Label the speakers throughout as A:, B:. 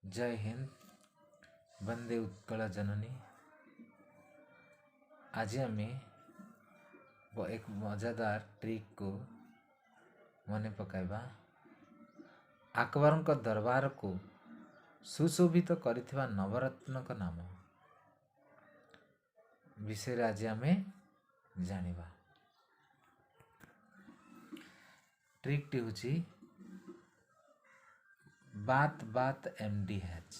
A: जय हिंद, वंदे उत्कल जननी। आज आम एक मजादार ट्रिक को मन पकाइबा। अकबर दरबार को सुशोभित करिथिबा नवरत्न का नाम विषय आज आम जानिबा। ट्रिक टी होची बात बात MDH।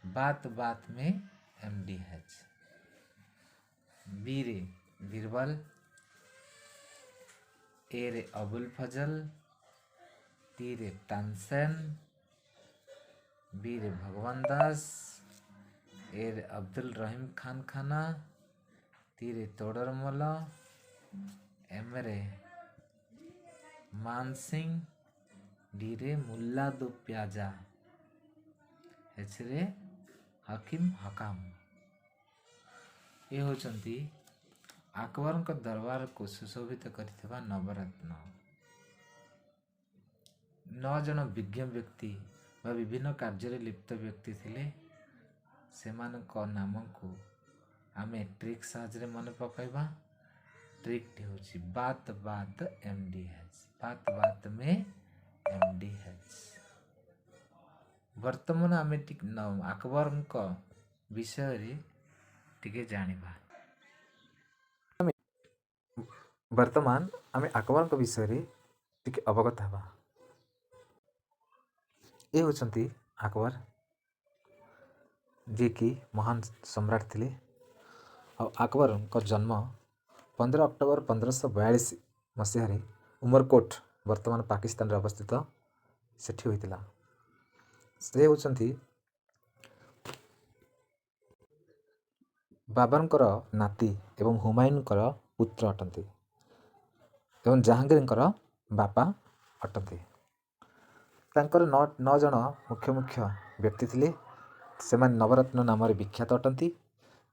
A: बात बात में MDH। बी रे बीरबल, ए रे अबुल फजल, टी रे तानसेन, बी रे भगवान दास, ए रे अब्दुल रहीम खान खाना, टी रे तोडरमल, एम रे मान सिंह, डी रे मुल्ला दो प्याजा, एच रे हकीम हकाम। ये होचंती अकबर दरबार को सुशोभित करिथिबा नवरत्न। 9 जन विज्ञ व्यक्ति व विभिन्न कार्य लिप्त व्यक्ति थिले। सेमानक नाम को आमे ट्रिक साहाଯ୍य मन पकाइबा। ट्रिक टी होची बात बात MDH। बात बात में MDH। वर्तमान आमे अकबर विषय रे टिके जानिबा। वर्तमान आमे अकबर विषय रे टिके अवगत हवा। ये होचंती अकबर, जे कि महान सम्राट थिले। अकबर का जन्म 15 अक्टोबर 1542 मसीह रे उमरकोट वर्तमान पाकिस्तान रे अवस्थित सेठी होइतिला। से होचंती बाबरंकर नाती एवं हुमायूनकर पुत्र अटंती एवं जहांगीरंकर बापा अटंती। तांकर 9 जन मुख्य मुख्य व्यक्ति थिले। सेमान नवरत्न नाम विख्यात अटंती।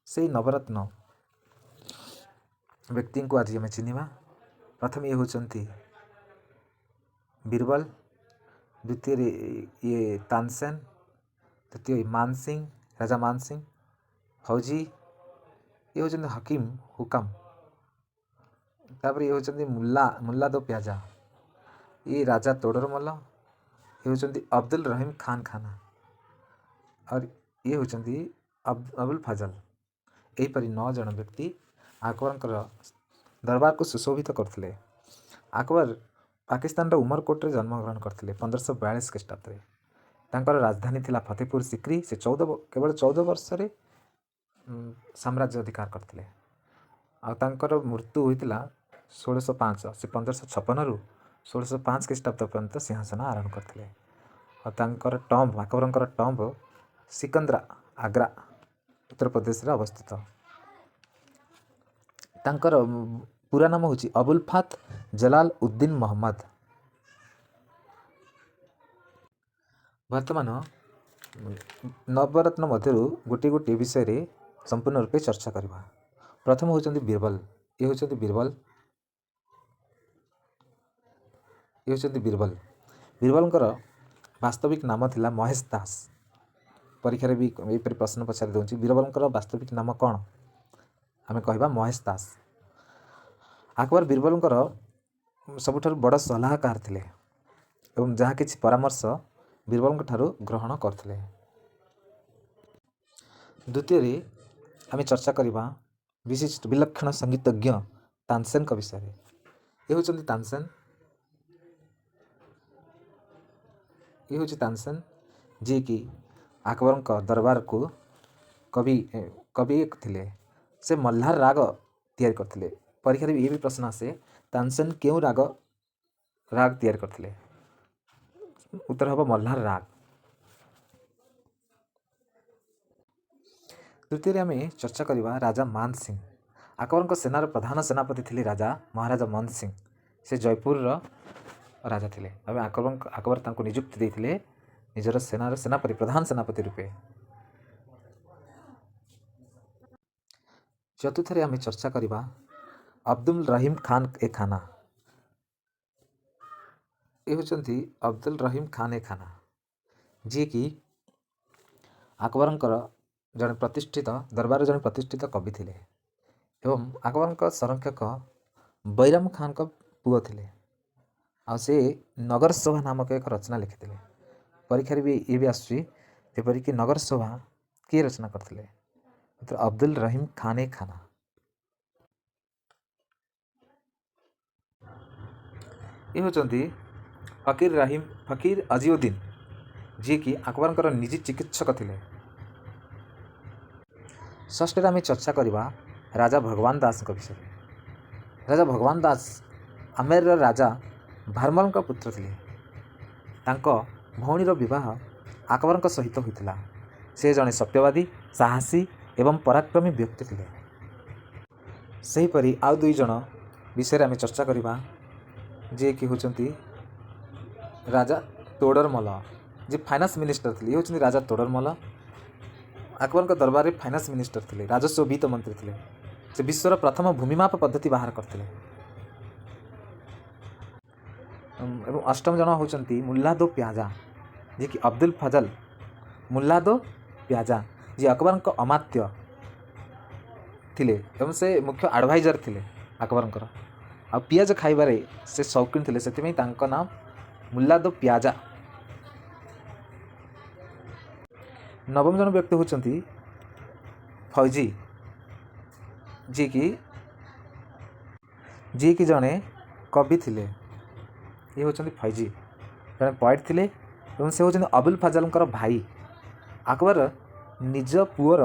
A: से नवरत्न व्यक्ति को आज आम चिन्हवा। प्रथम ये होचंती बीरबल, द्वितीय ये तानसेन, तृतीय मान सिंह, राजा मान सिंह, फौजी ये होचंती हकीम हुकाम, तापर ये होचंती मुल्ला दो प्याजा, ये राजा तोडरमल, ये होचंती अब्दुल रहीम खान खाना और ये होचंती अबुल फजल। यहीपरि 9 जन व्यक्ति अकबर दरबार को सुशोभित करथिले। अकबर पाकिस्तान उमरकोट रे जन्म ग्रहण करथिले 1542 ख्रीष्टाब्द रे। तांकर राजधानी थिला फतेहपुर सिक्री। से केवल 14 वर्ष रे साम्राज्य अधिकार करथिले। आ तांकर मृत्यु होइतिला 1605। से 1556 रु 1605 ख्रीष्टाब्द पर्यंत सिंहासन आरोहण करथिले। और तांकर टॉम्ब अकबरंकर टॉम्ब सिकंदरा आग्रा उत्तर प्रदेश रे अवस्थित। तांकर पूरा नाम होची अबुल फात जलाल उद्दीन मोहम्मद। वर्तमान नवरत्न मध्यरु गोटे गोटे विषय रे संपूर्ण रूपे चर्चा करबा। प्रथम होचंती बीरबल। ये होचंती बीरबल। ये होचंती बीरबल। बीरबलंकर वास्तविक नाम थिला महेश दास। परीक्षा रे भी ए पर प्रश्न पचारि दोंची बीरबलंकर वास्तविक नाम कोन? आमे कहबा महेश दास। अकबर बीरबलंकर सबुठारु बड़ सलाहकार थिले एवं जहाँ किछि परामर्श बीरबलंक ठारु ग्रहण करथिले। द्वितीय रे आमे चर्चा करिबा विशिष्ट विलक्षण संगीतज्ञ तानसेन का विषय रे। ये होचंती तानसेन। ये होची तानसेन, जे कि अकबरंक दरबार को कवि एक थिले। से मल्हार राग तैयार करथिले। परीक्षा रे ये भी प्रश्न आसे तानसेन केउ राग तैयार करथिले? उत्तर हबो मल्हार राग। तृतीय आमे चर्चा करिबा राजा मान सिंह। अकबरंक सेनार प्रधान सेनापति थिले राजा महाराजा मान सिंह। से जयपुर राजा थिले। अबे अकबर तांको नियुक्ति देथिले निजर सेनार सेनापति प्रधान सेनापति रूपे। चतुर्थ आमे चर्चा करिबा अब्दुल रहीम खान ए खाना। ये होचंती अब्दुल रहीम खान ए खाना, जे कि ଆକବରଙ୍କର ଜଣେ ପ୍ରତିଷ୍ଠିତ ଦରବାରରେ ଜଣେ ପ୍ରତିଷ୍ଠିତ କବି ଥିଲେ ଏବଂ ଆକବରଙ୍କ ସଂରକ୍ଷକ ବୈରାମ ଖାନଙ୍କ ପୁଅ ଥିଲେ। ଆଉ ସେ ନଗର ଶୋଭା ନାମକ ଏକ ରଚନା ଲେଖିଥିଲେ। ପରୀକ୍ଷାରେ ବି ଇଏ ବି ଆସୁଛି ଯେପରିକି ନଗର ଶୋଭା କିଏ ରଚନା କରିଥିଲେ? ଅବଦୁଲ ରହିମ ଖାନେ ଖାନା। ଇଏ ହେଉଛନ୍ତି ଫକୀର ଅଜିଉଦ୍ଦିନ ଯିଏକି ଆକବରଙ୍କର ନିଜ ଚିକିତ୍ସକ ଥିଲେ। ଷଷ୍ଠରେ ଆମେ ଚର୍ଚ୍ଚା କରିବା ରାଜା ଭଗବାନ ଦାସଙ୍କ ବିଷୟରେ। ରାଜା ଭଗବାନ ଦାସ ଆମେରର ରାଜା ଭାରମଲଙ୍କ ପୁତ୍ର ଥିଲେ। ତାଙ୍କ ଭଉଣୀର ବିବାହ ଆକବରଙ୍କ ସହିତ ହୋଇଥିଲା। ସେ ଜଣେ ସତ୍ୟବାଦୀ, ସାହସୀ ଏବଂ ପରାକ୍ରମୀ ବ୍ୟକ୍ତି ଥିଲେ। ସେହିପରି ଆଉ ଦୁଇ ଜଣ ବିଷୟରେ ଆମେ ଚର୍ଚ୍ଚା କରିବା ଯିଏକି ହେଉଛନ୍ତି ରାଜା ତୋଡ଼ରମଲ, ଯିଏ ଫାଇନାନ୍ସ ମିନିଷ୍ଟର ଥିଲେ। ଇଏ ହେଉଛନ୍ତି ରାଜା ତୋଡ଼ରମଲ। ଆକବରଙ୍କ ଦରବାରରେ ଫାଇନାନ୍ସ ମିନିଷ୍ଟର ଥିଲେ, ରାଜସ୍ୱ ବିତ୍ତ ମନ୍ତ୍ରୀ ଥିଲେ। ସେ ବିଶ୍ୱର ପ୍ରଥମ ଭୂମିମାପ ପଦ୍ଧତି ବାହାର କରିଥିଲେ। ଏବଂ ଅଷ୍ଟମ ଜଣ ହେଉଛନ୍ତି ମୁଲ୍ଲାଦୋ ପ୍ୟାଜା, ଯିଏକି ଅବଦୁଲ ଫଜଲ ମୁଲ୍ଲାଦୋ ପ୍ୟାଜା, ଯିଏ ଆକବରଙ୍କ ଅମାତ୍ୟ ଥିଲେ ଏବଂ ସେ ମୁଖ୍ୟ ଆଡ଼ଭାଇଜର ଥିଲେ ଆକବରଙ୍କର। ଆଉ ପିଆଜ ଖାଇବାରେ ସେ ସୌକିନ ଥିଲେ, ସେଥିପାଇଁ ତାଙ୍କ ନାମ ମୁଲ୍ଲାଦୋ ପ୍ୟାଜା। ନବମ ଜଣ ବ୍ୟକ୍ତି ହେଉଛନ୍ତି ଫୌଜି, ଯିଏକି ଜଣେ କବି ଥିଲେ। ଇଏ ହେଉଛନ୍ତି ଫୌଜି, ଜଣେ ପଏଟ୍ ଥିଲେ ଏବଂ ସେ ହେଉଛନ୍ତି ଅବୁଲ ଫଜଲଙ୍କର ଭାଇ। ଆକବର ନିଜ ପୁଅର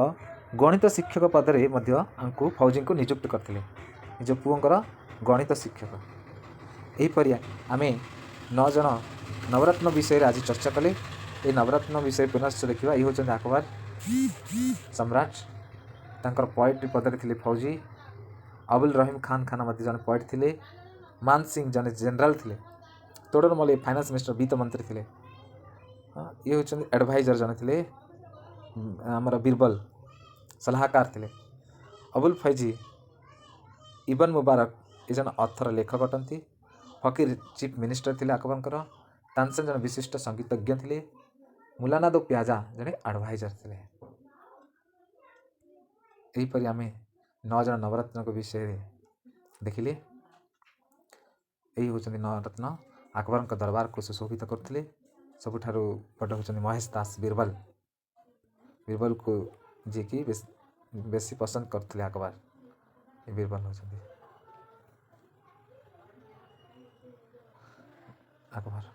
A: ଗଣିତ ଶିକ୍ଷକ ପଦରେ ମଧ୍ୟ ଫୌଜିଙ୍କୁ ନିଯୁକ୍ତ କରିଥିଲେ, ନିଜ ପୁଅଙ୍କର ଗଣିତ ଶିକ୍ଷକ। ଏହିପରି ଆମେ 9 ଜଣ ନବରତ୍ନ ବିଷୟରେ ଆଜି ଚର୍ଚ୍ଚା କଲେ। ଏହି ନବରତ୍ନ ବିଷୟରେ ପୁନଶ୍ଚ ଦେଖିବା। ଇଏ ହେଉଛନ୍ତି ଆକବର ସମ୍ରାଟ, ତାଙ୍କର ପଏଟ୍ ପଦରେ ଥିଲେ ଫୌଜି। ଅବୁଲ ରହିମ ଖାନା ମଧ୍ୟ ଜଣେ ପଏଟ୍ ଥିଲେ। ମାନ ସିଂ ଜଣେ ଜେନେରାଲ ଥିଲେ। ତୋଡ଼ରମଲ ଫାଇନାନ୍ସ ମିନିଷ୍ଟର ବିତ୍ତ ମନ୍ତ୍ରୀ ଥିଲେ। ଇଏ ହେଉଛନ୍ତି ଆଡ଼ଭାଇଜର ଜଣେ ଥିଲେ, ଆମର ବୀରବଲ ସଲାହକାର ଥିଲେ। ଅବୁଲ ଫୈଜି ଇବନ ମୁବାରକ ଏ ଜଣେ ଅଥର ଲେଖକ ଅଟନ୍ତି। ଫକୀର ଚିଫ ମିନିଷ୍ଟର ଥିଲେ ଆକବରଙ୍କର। ତାନସେନ ଜଣେ ବିଶିଷ୍ଟ ସଙ୍ଗୀତଜ୍ଞ ଥିଲେ। ମୁଲାନାଦୋ ପ୍ୟାଜା ଜଣେ ଆଡ଼ଭାଇଜର ଥିଲେ। ଏହିପରି ଆମେ 9 ଜଣ ନବରତ୍ନଙ୍କ ବିଷୟରେ ଦେଖିଲେ। ଏହି ହେଉଛନ୍ତି ନବରତ୍ନ ଆକବରଙ୍କ ଦରବାରକୁ ସୁଶୋଭିତ କରୁଥିଲେ। ସବୁଠାରୁ ବଡ଼ ହେଉଛନ୍ତି ମହେଶ ଦାସ ବୀରବଲକୁ ଯିଏକି ବେଶୀ ପସନ୍ଦ କରୁଥିଲେ ଆକବର। ଏ ବୀରବଲ ହେଉଛନ୍ତି ଆକବର।